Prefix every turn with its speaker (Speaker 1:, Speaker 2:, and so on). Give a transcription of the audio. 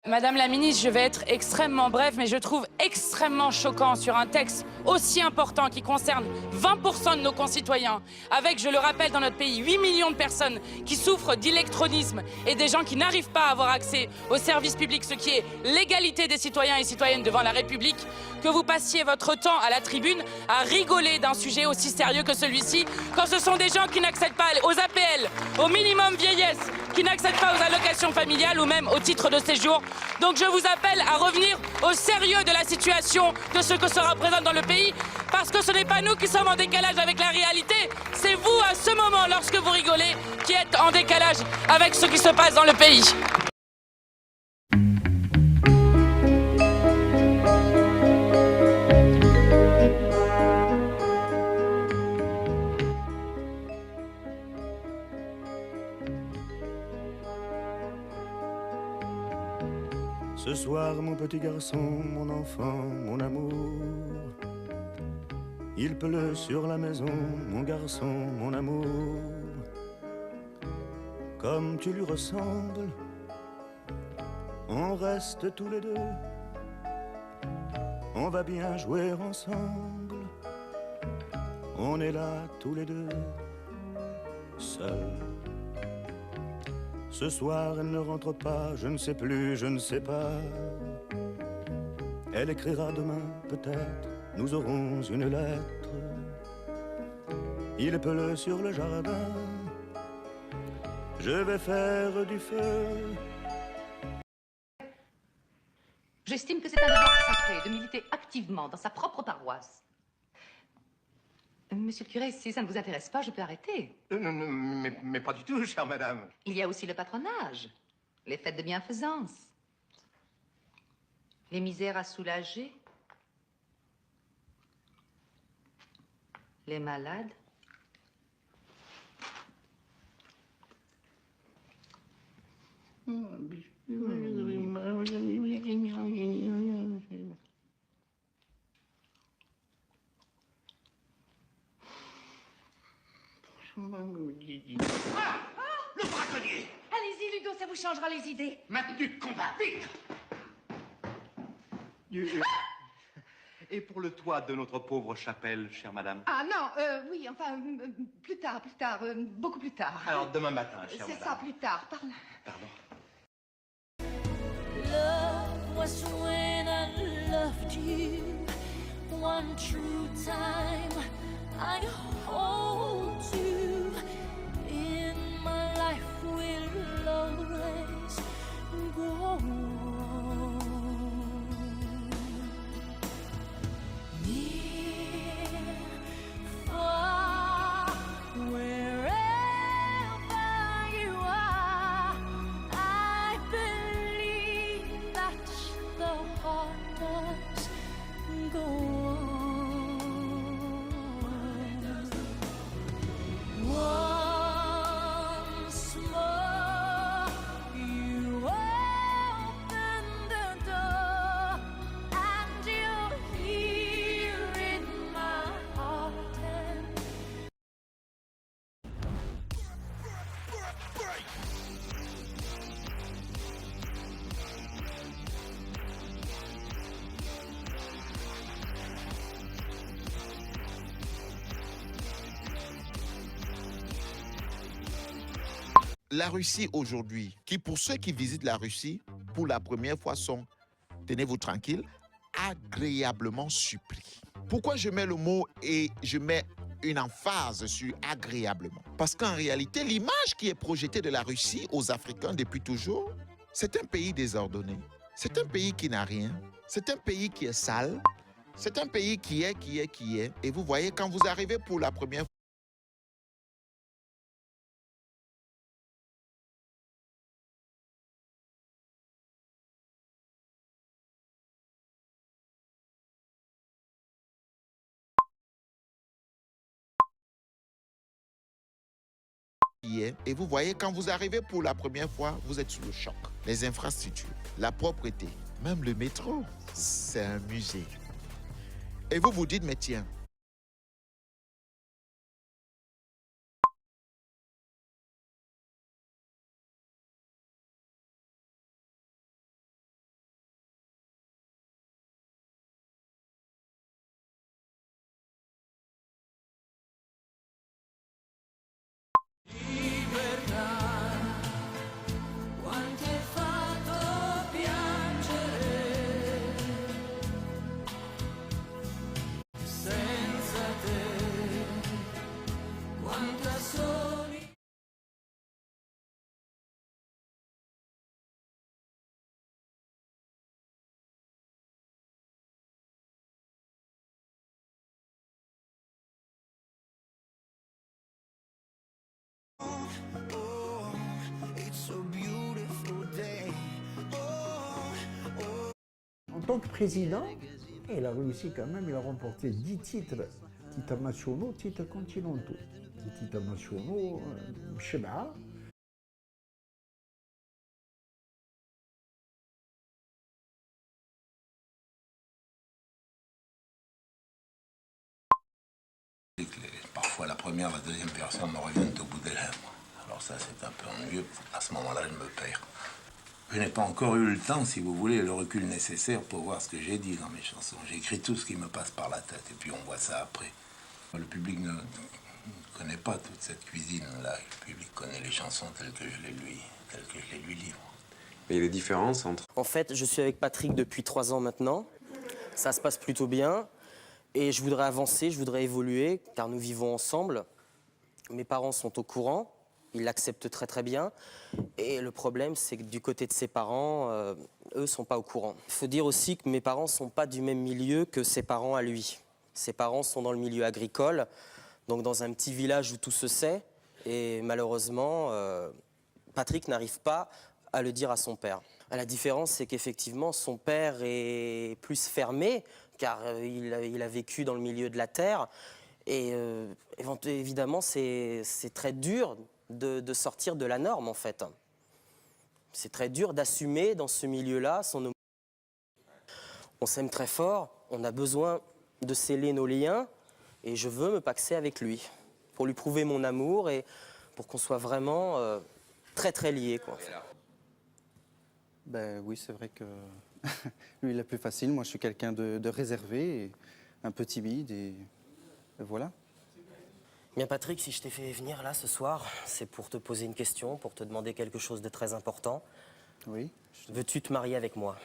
Speaker 1: Madame la ministre, je vais être extrêmement bref, mais je trouve extrêmement choquant sur un texte aussi important qui concerne 20% de nos concitoyens, avec, je le rappelle, dans notre pays, 8 millions de personnes qui souffrent d'électronisme et des gens qui n'arrivent pas à avoir accès aux services publics, ce qui est l'égalité des citoyens et citoyennes devant la République, que vous passiez votre temps à la tribune à rigoler d'un sujet aussi sérieux que celui-ci, quand ce sont des gens qui n'accèdent pas aux APL, au minimum vieillesse, qui n'accèdent pas aux allocations familiales ou même au titre de séjour. Donc je vous appelle à revenir au sérieux de la situation, de ce que se représente dans le pays, parce que ce n'est pas nous qui sommes en décalage avec la réalité, c'est vous à ce moment, lorsque vous rigolez, qui êtes en décalage avec ce qui se passe dans le pays.
Speaker 2: Ce soir, mon petit garçon, mon enfant, mon amour, il pleut sur la maison, mon garçon, mon amour. Comme tu lui ressembles, on reste tous les deux, on va bien jouer ensemble, on est là tous les deux, seuls. Ce soir, elle ne rentre pas, je ne sais plus, je ne sais pas. Elle écrira demain, peut-être, nous aurons une lettre. Il pleut sur le jardin, je vais faire du feu.
Speaker 3: J'estime que c'est un devoir sacré de militer activement dans sa propre paroisse. Monsieur le curé, si ça ne vous intéresse pas, je peux arrêter.
Speaker 4: Non, mais pas du tout, chère madame.
Speaker 3: Il y a aussi le patronage, les fêtes de bienfaisance, les misères à soulager, les malades.
Speaker 4: Ah, le braconnier!
Speaker 3: Allez-y, Ludo, ça vous changera les idées.
Speaker 4: Maintenu de combat, vite! Et pour le toit de notre pauvre chapelle, chère madame?
Speaker 3: Ah non, oui, enfin, plus tard, beaucoup plus tard.
Speaker 4: Alors, demain matin, chère madame.
Speaker 3: C'est ça, plus tard, par là.
Speaker 4: Pardon.
Speaker 5: Love was when I loved you. One true time I hold you. In my life will always go on. Near, far, wherever you are, I believe that the heart does go on. Once more, you open the door, and you're here in my heart. And
Speaker 6: La Russie aujourd'hui, qui pour ceux qui visitent la Russie, pour la première fois sont, tenez-vous tranquille, agréablement surpris. Pourquoi je mets le mot et je mets une emphase sur agréablement? Parce qu'en réalité, l'image qui est projetée de la Russie aux Africains depuis toujours, c'est un pays désordonné, c'est un pays qui n'a rien, c'est un pays qui est sale, c'est un pays qui est. Et vous voyez, quand vous arrivez pour la première fois, et vous voyez, quand vous arrivez pour la première fois, vous êtes sous le choc. Les infrastructures, la propreté, même le métro, c'est un musée. Et vous vous dites, mais tiens,
Speaker 7: tant que président, il a réussi quand même, il a remporté 10 titres nationaux, titres continentaux. 10 titres nationaux, Sheba.
Speaker 8: Parfois, la première, la deuxième version me reviennent au bout des lèvres. Alors ça, c'est un peu ennuyeux. À ce moment-là, je me perds. Je n'ai pas encore eu le temps, si vous voulez, le recul nécessaire pour voir ce que j'ai dit dans mes chansons. J'écris tout ce qui me passe par la tête, et puis on voit ça après. Le public ne connaît pas toute cette cuisine-là. Le public connaît les chansons telles que je les lui livre.
Speaker 9: Mais il y a des différences entre...
Speaker 10: En fait, je suis avec Patrick depuis 3 ans maintenant. Ça se passe plutôt bien. Et je voudrais avancer, je voudrais évoluer, car nous vivons ensemble. Mes parents sont au courant, ils l'acceptent très très bien. Et le problème, c'est que du côté de ses parents, eux ne sont pas au courant. Il faut dire aussi que mes parents ne sont pas du même milieu que ses parents à lui. Ses parents sont dans le milieu agricole, donc dans un petit village où tout se sait. Et malheureusement, Patrick n'arrive pas à le dire à son père. La différence, c'est qu'effectivement, son père est plus fermé, car il a vécu dans le milieu de la terre. Et évidemment, c'est très dur de sortir de la norme, en fait. C'est très dur d'assumer dans ce milieu-là son... On s'aime très fort, on a besoin de sceller nos liens, et je veux me paxer avec lui, pour lui prouver mon amour et pour qu'on soit vraiment très très liés, quoi.
Speaker 11: Ben oui, c'est vrai que lui, il est plus facile. Moi, je suis quelqu'un de réservé, et un peu timide, et voilà.
Speaker 10: Bien, Patrick, si je t'ai fait venir là ce soir, c'est pour te poser une question, pour te demander quelque chose de très important.
Speaker 11: Oui.
Speaker 10: Veux-tu te marier avec moi ?